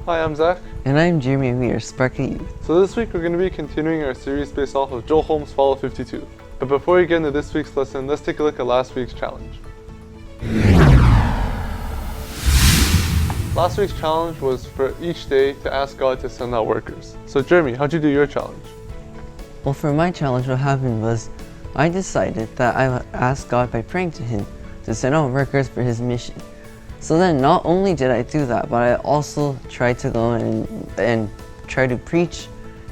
Hi, I'm Zach. And I'm Jeremy, and we are Sparka Youth. So this week we're going to be continuing our series based off of Joel Holmes' Follow 52. But before we get into this week's lesson, let's take a look at last week's challenge. Last week's challenge was for each day to ask God to send out workers. So Jeremy, how'd you do your challenge? Well, for my challenge, what happened was I decided that I would ask God by praying to Him to send out workers for His mission. So then not only did I do that, but I also tried to go and try to preach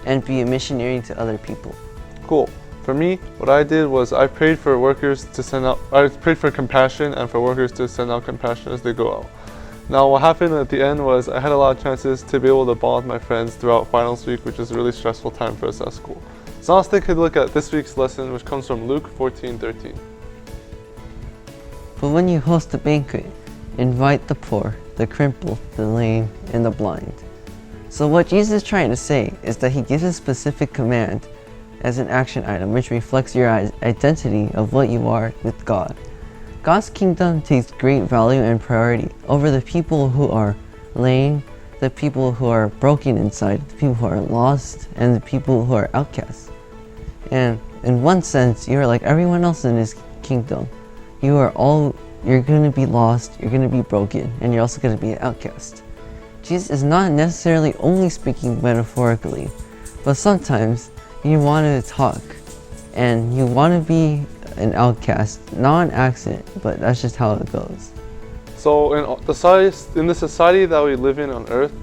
and be a missionary to other people. Cool. For me, what I did was I prayed for workers to send out, I prayed for compassion and for workers to send out compassion as they go out. Now what happened at the end was I had a lot of chances to be able to bond with my friends throughout finals week, which is a really stressful time for us at school. So now let's take a look at this week's lesson, which comes from Luke 14:13. But when you host a banquet, invite the poor, the crippled, the lame, and the blind. So what Jesus is trying to say is that He gives a specific command as an action item which reflects your identity of what you are with God. God's kingdom takes great value and priority over the people who are lame, the people who are broken inside, the people who are lost, and the people who are outcasts. And in one sense, you are like everyone else in His kingdom. You're going to be lost, you're going to be broken, and you're also going to be an outcast. Jesus is not necessarily only speaking metaphorically, but sometimes you want to talk and you want to be an outcast, not an accident, but that's just how it goes. So in the society that we live in on earth,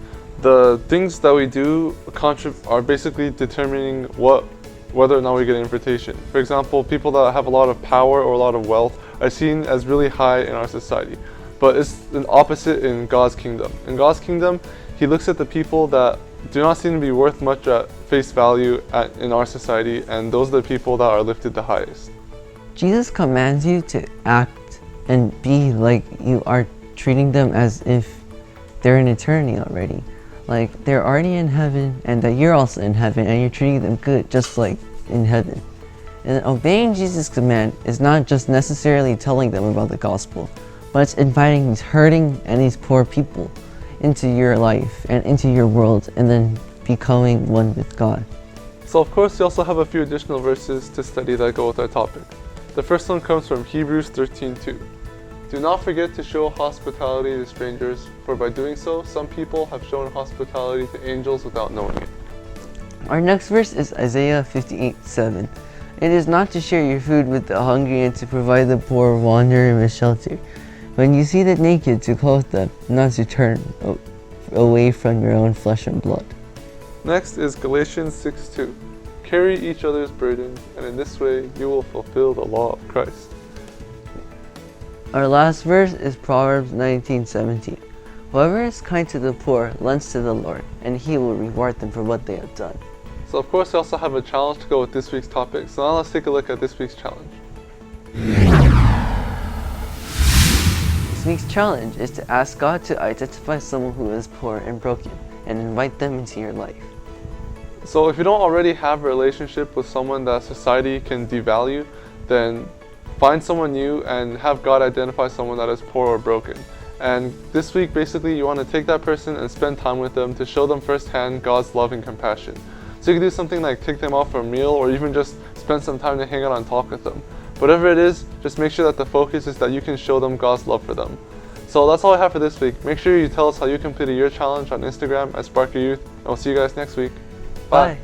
the things that we do are basically determining whether or not we get an invitation. For example, people that have a lot of power or a lot of wealth are seen as really high in our society. But it's an opposite in God's kingdom. In God's kingdom, He looks at the people that do not seem to be worth much at face value in our society, and those are the people that are lifted the highest. Jesus commands you to act and be like you are treating them as if they're in eternity already. Like they're already in heaven and that you're also in heaven and you're treating them good just like in heaven. And obeying Jesus' command is not just necessarily telling them about the gospel, but it's inviting these hurting and these poor people into your life and into your world and then becoming one with God. So of course we also have a few additional verses to study that go with our topic. The first one comes from Hebrews 13:2. Do not forget to show hospitality to strangers, for by doing so, some people have shown hospitality to angels without knowing it. Our next verse is Isaiah 58:7. It is not to share your food with the hungry and to provide the poor wandering with shelter. When you see the naked, to clothe them, not to turn away from your own flesh and blood. Next is Galatians 6:2. Carry each other's burdens, and in this way you will fulfill the law of Christ. Our last verse is Proverbs 19:17. Whoever is kind to the poor lends to the Lord, and He will reward them for what they have done. So of course we also have a challenge to go with this week's topic, so now let's take a look at this week's challenge. This week's challenge is to ask God to identify someone who is poor and broken, and invite them into your life. So if you don't already have a relationship with someone that society can devalue, then find someone new and have God identify someone that is poor or broken. And this week, basically, you want to take that person and spend time with them to show them firsthand God's love and compassion. So you can do something like take them out for a meal or even just spend some time to hang out and talk with them. Whatever it is, just make sure that the focus is that you can show them God's love for them. So that's all I have for this week. Make sure you tell us how you completed your challenge on Instagram at Sparka Youth, and we'll see you guys next week. Bye.